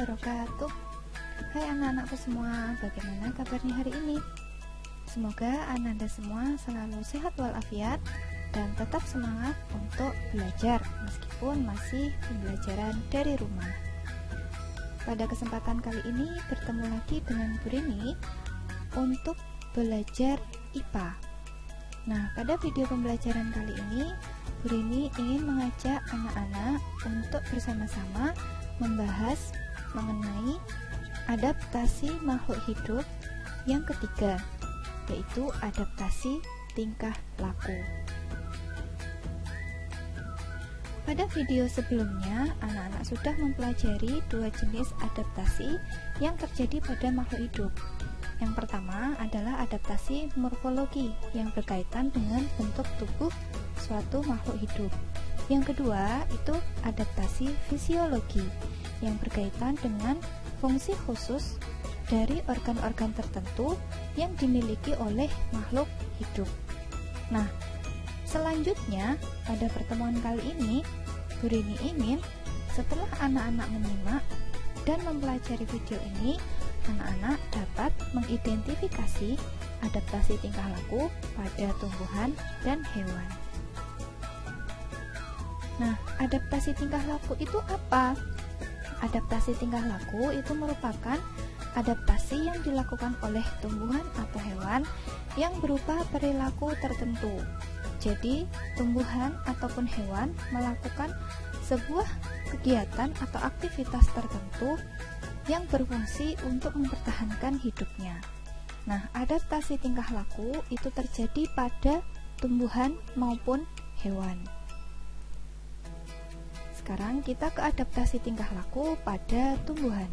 wabarakatuh. Hai anak-anakku semua, bagaimana kabarnya hari ini? Semoga Anda semua selalu sehat walafiat dan tetap semangat untuk belajar meskipun masih pembelajaran dari rumah. Pada kesempatan kali ini bertemu lagi dengan Bu Rini untuk belajar IPA. Nah, pada video pembelajaran kali ini Bu Rini ingin mengajak anak-anak untuk bersama-sama membahas mengenai adaptasi makhluk hidup yang ketiga, yaitu adaptasi tingkah laku. Pada video sebelumnya, anak-anak sudah mempelajari dua jenis adaptasi yang terjadi pada makhluk hidup. Yang pertama adalah adaptasi morfologi yang berkaitan dengan bentuk tubuh suatu makhluk hidup. Yang kedua itu adaptasi fisiologi yang berkaitan dengan fungsi khusus dari organ-organ tertentu yang dimiliki oleh makhluk hidup. Nah, selanjutnya pada pertemuan kali ini Bu Rini ingin setelah anak-anak menyimak dan mempelajari video ini, anak-anak dapat mengidentifikasi adaptasi tingkah laku pada tumbuhan dan hewan. Nah, adaptasi tingkah laku itu apa? Adaptasi tingkah laku itu merupakan adaptasi yang dilakukan oleh tumbuhan atau hewan yang berupa perilaku tertentu. Jadi, tumbuhan ataupun hewan melakukan sebuah kegiatan atau aktivitas tertentu yang berfungsi untuk mempertahankan hidupnya. Nah, adaptasi tingkah laku itu terjadi pada tumbuhan maupun hewan. Sekarang kita ke adaptasi tingkah laku pada tumbuhan.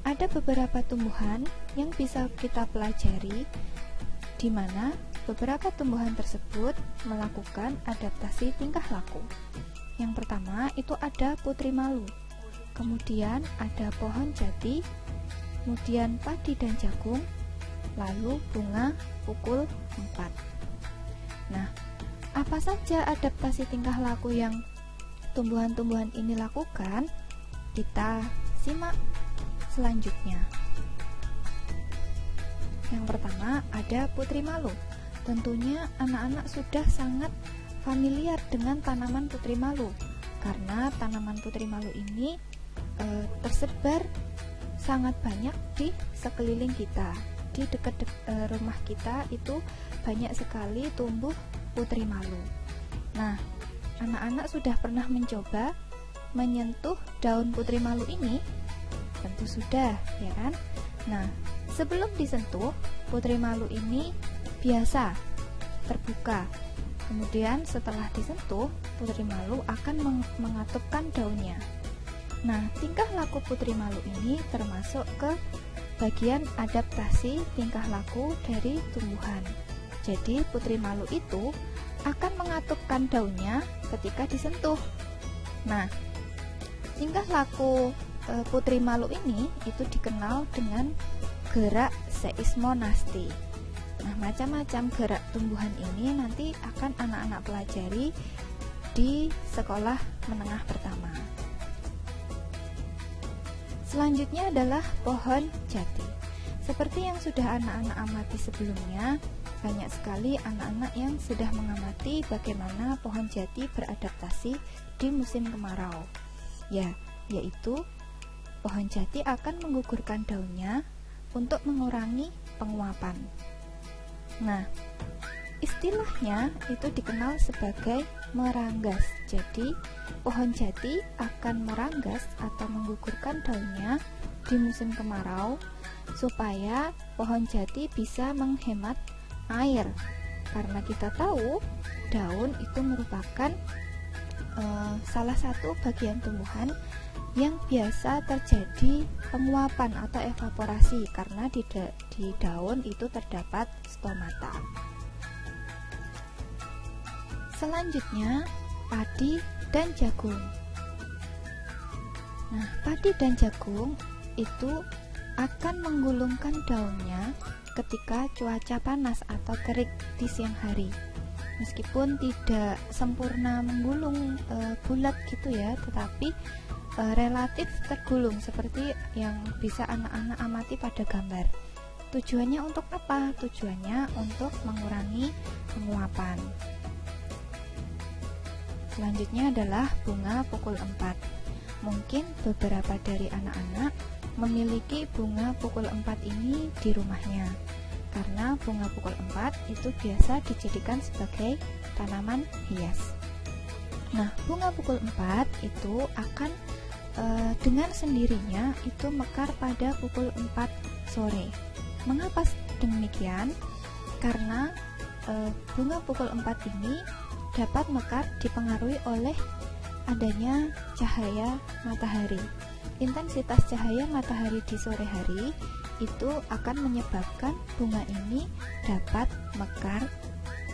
Ada beberapa tumbuhan yang bisa kita pelajari di mana beberapa tumbuhan tersebut melakukan adaptasi tingkah laku. Yang pertama itu ada putri malu. Kemudian ada pohon jati, kemudian padi dan jagung, lalu bunga pukul 4. Nah, apa saja adaptasi tingkah laku yang tumbuhan-tumbuhan ini lakukan? Kita simak selanjutnya. Yang pertama ada putri malu. Tentunya anak-anak sudah sangat familiar dengan tanaman putri malu karena tanaman putri malu ini tersebar sangat banyak di sekeliling kita. Di dekat rumah kita itu banyak sekali tumbuh putri malu. Nah, anak-anak sudah pernah mencoba menyentuh daun putri malu ini? Tentu sudah, ya kan? Nah, sebelum disentuh, putri malu ini biasa terbuka. Kemudian setelah disentuh, putri malu akan mengatupkan daunnya. Nah, tingkah laku putri malu ini termasuk ke bagian adaptasi tingkah laku dari tumbuhan. Jadi, putri malu itu akan mengatupkan daunnya ketika disentuh. Nah, tingkah laku putri malu ini itu dikenal dengan gerak seismonasti. Nah, macam-macam gerak tumbuhan ini nanti akan anak-anak pelajari di sekolah menengah pertama. Selanjutnya adalah pohon jati. Seperti yang sudah anak-anak amati sebelumnya, banyak sekali anak-anak yang sudah mengamati bagaimana pohon jati beradaptasi di musim kemarau. Yaitu pohon jati akan menggugurkan daunnya untuk mengurangi penguapan. Nah, istilahnya itu dikenal sebagai meranggas. Jadi, pohon jati akan meranggas atau menggugurkan daunnya di musim kemarau supaya pohon jati bisa menghemat air. Karena kita tahu daun itu merupakan salah satu bagian tumbuhan yang biasa terjadi penguapan atau evaporasi karena di daun itu terdapat stomata. Selanjutnya, padi dan jagung. Nah, padi dan jagung itu akan menggulungkan daunnya ketika cuaca panas atau terik di siang hari. Meskipun tidak sempurna menggulung bulat gitu ya, tetapi relatif tergulung seperti yang bisa anak-anak amati pada gambar. Tujuannya untuk apa? Tujuannya untuk mengurangi penguapan. Selanjutnya adalah bunga pukul 4. Mungkin beberapa dari anak-anak memiliki bunga pukul 4 ini di rumahnya, karena bunga pukul 4 itu biasa dijadikan sebagai tanaman hias. Nah, bunga pukul 4 itu akan dengan sendirinya itu mekar pada pukul 4 sore. Mengapa demikian? Karena bunga pukul 4 ini dapat mekar dipengaruhi oleh adanya cahaya matahari. Intensitas cahaya matahari di sore hari itu akan menyebabkan bunga ini dapat mekar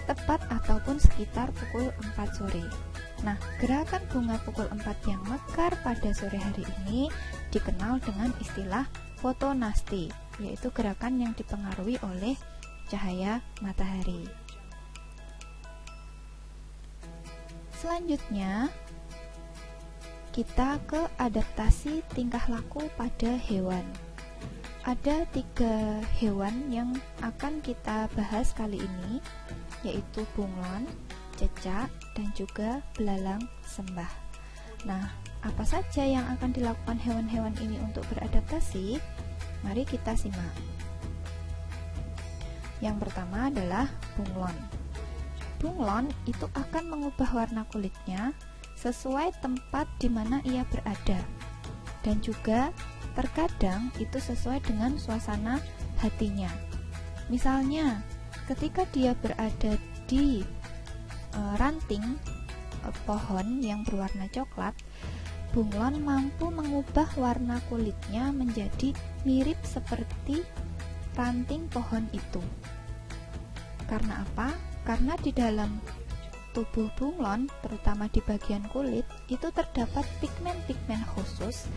tepat ataupun sekitar pukul 4 sore. Nah, gerakan bunga pukul 4 yang mekar pada sore hari ini dikenal dengan istilah fotonasti, yaitu gerakan yang dipengaruhi oleh cahaya matahari. Selanjutnya, kita ke adaptasi tingkah laku pada hewan. Ada 3 hewan yang akan kita bahas kali ini, yaitu bunglon, cecak, dan juga belalang sembah. Nah, apa saja yang akan dilakukan hewan-hewan ini untuk beradaptasi? Mari kita simak. Yang pertama adalah bunglon. Bunglon itu akan mengubah warna kulitnya sesuai tempat di mana ia berada, dan juga terkadang itu sesuai dengan suasana hatinya. Misalnya, ketika dia berada di ranting pohon yang berwarna coklat, bunglon mampu mengubah warna kulitnya menjadi mirip seperti ranting pohon itu. Karena apa? Karena di dalam tubuh bunglon, terutama di bagian kulit, itu terdapat pigmen-pigmen khusus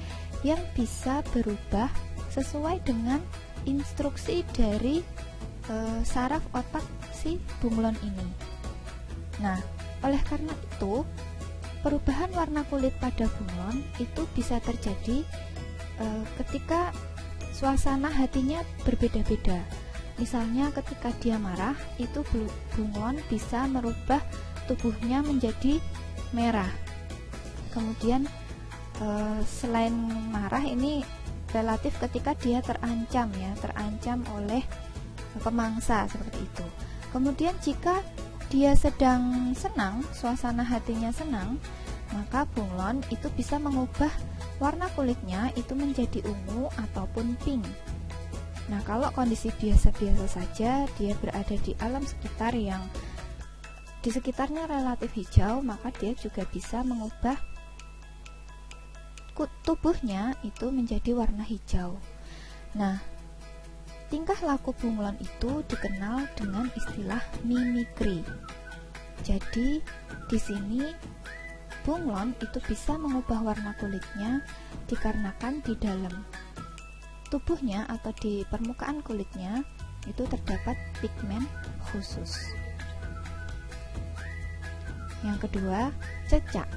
yang bisa berubah sesuai dengan instruksi dari saraf otak si bunglon ini. Nah, oleh karena itu, perubahan warna kulit pada bunglon itu bisa terjadi ketika suasana hatinya berbeda-beda. Misalnya ketika dia marah, itu bunglon bisa merubah tubuhnya menjadi merah. Kemudian selain marah, ini relatif ketika dia terancam oleh pemangsa seperti itu. Kemudian jika dia sedang senang, suasana hatinya senang, maka bunglon itu bisa mengubah warna kulitnya itu menjadi ungu ataupun pink. Nah, kalau kondisi biasa-biasa saja, dia berada di alam sekitar yang di sekitarnya relatif hijau, maka dia juga bisa mengubah tubuhnya itu menjadi warna hijau. Nah, tingkah laku bunglon itu dikenal dengan istilah mimikri. Jadi, di sini bunglon itu bisa mengubah warna kulitnya dikarenakan di dalam tubuhnya atau di permukaan kulitnya itu terdapat pigmen khusus. Yang kedua, cecak.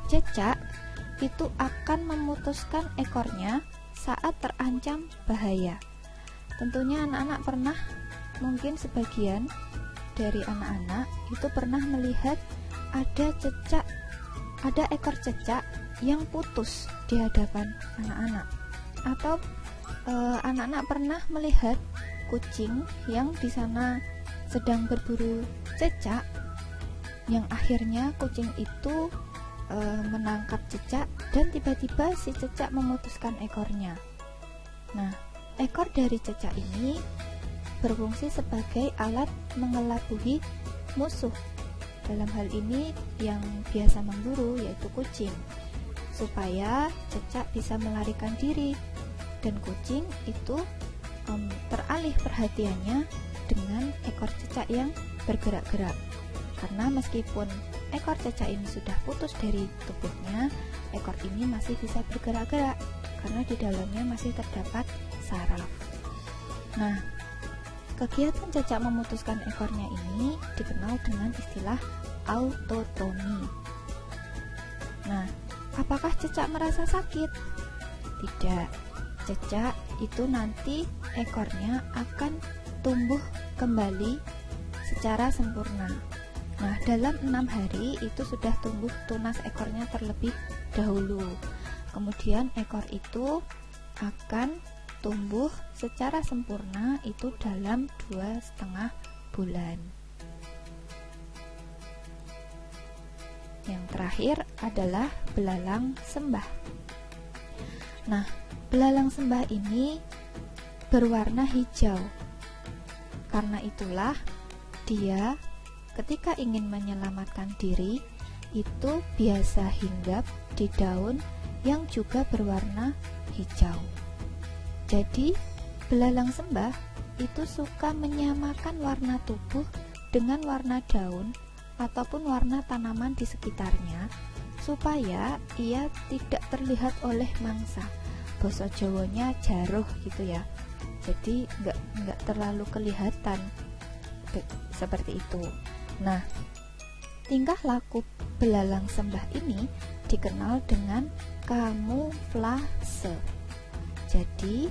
Cecak itu akan memutuskan ekornya saat terancam bahaya. Tentunya anak-anak pernah, mungkin sebagian dari anak-anak itu pernah melihat ada ekor cecak yang putus di hadapan anak-anak. Atau anak-anak pernah melihat kucing yang di sana sedang berburu cecak, yang akhirnya kucing itu menangkap cecak dan tiba-tiba si cecak memutuskan ekornya. Nah, ekor dari cecak ini berfungsi sebagai alat mengelabui musuh. Dalam hal ini yang biasa memburu yaitu kucing, supaya cecak bisa melarikan diri, dan kucing itu teralih perhatiannya dengan ekor cecak yang bergerak-gerak. Karena meskipun ekor cecak ini sudah putus dari tubuhnya, ekor ini masih bisa bergerak-gerak karena di dalamnya masih terdapat saraf. Nah, kegiatan cecak memutuskan ekornya ini dikenal dengan istilah autotomi. Nah, apakah cecak merasa sakit? Tidak. Cecak itu nanti ekornya akan tumbuh kembali secara sempurna. Nah, dalam 6 hari itu sudah tumbuh tunas ekornya terlebih dahulu. Kemudian ekor itu akan tumbuh secara sempurna itu dalam 2,5 bulan. Yang terakhir adalah belalang sembah. Nah, belalang sembah ini berwarna hijau. Karena itulah dia ketika ingin menyelamatkan diri itu biasa hinggap di daun yang juga berwarna hijau. Jadi, belalang sembah itu suka menyamakan warna tubuh dengan warna daun ataupun warna tanaman di sekitarnya supaya ia tidak terlihat oleh mangsa. Basa Jawanya jaruh gitu ya. Jadi nggak terlalu kelihatan seperti itu. Nah, tingkah laku belalang sembah ini dikenal dengan kamuflase. Jadi,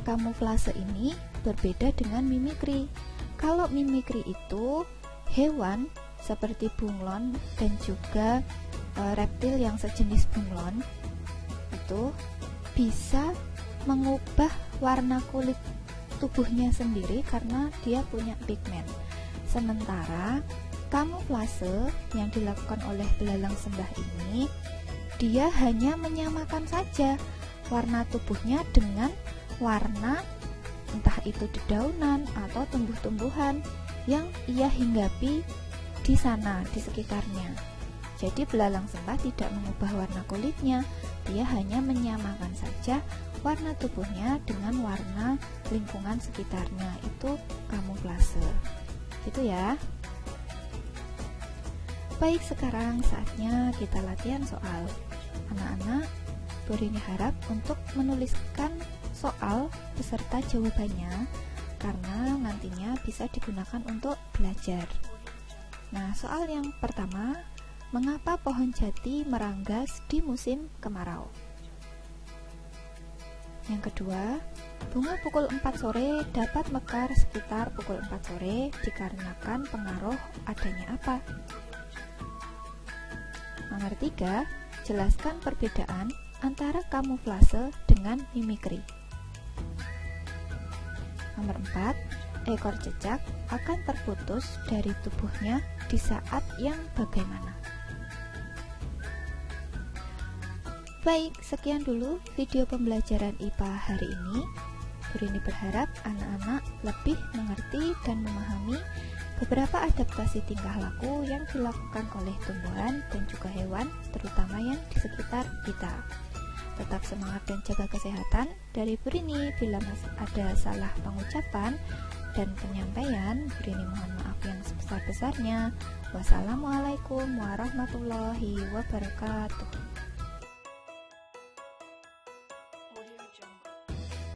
kamuflase ini berbeda dengan mimikri. Kalau mimikri itu hewan seperti bunglon dan juga reptil yang sejenis bunglon itu bisa mengubah warna kulit tubuhnya sendiri karena dia punya pigmen. Sementara kamuflase yang dilakukan oleh belalang sembah ini, dia hanya menyamakan saja warna tubuhnya dengan warna entah itu dedaunan atau tumbuh-tumbuhan yang ia hinggapi di sana, di sekitarnya. Jadi belalang sembah tidak mengubah warna kulitnya, dia hanya menyamakan saja warna tubuhnya dengan warna lingkungan sekitarnya. Itu kamuflase. Gitu ya. Baik, sekarang saatnya kita latihan soal. Anak-anak, Bu Rini harap untuk menuliskan soal beserta jawabannya karena nantinya bisa digunakan untuk belajar. Nah, soal yang pertama, mengapa pohon jati meranggas di musim kemarau? Yang kedua, bunga pukul 4 sore dapat mekar sekitar pukul 4 sore dikarenakan pengaruh adanya apa? Nomor 3, jelaskan perbedaan antara kamuflase dengan mimikri. Nomor 4, ekor cecak akan terputus dari tubuhnya di saat yang bagaimana? Baik, sekian dulu video pembelajaran IPA hari ini. Bu Rini berharap anak-anak lebih mengerti dan memahami beberapa adaptasi tingkah laku yang dilakukan oleh tumbuhan dan juga hewan, terutama yang di sekitar kita. Tetap semangat dan jaga kesehatan. Dari Bu Rini, bila ada salah pengucapan dan penyampaian, Bu Rini mohon maaf yang sebesar-besarnya. Wassalamualaikum warahmatullahi wabarakatuh.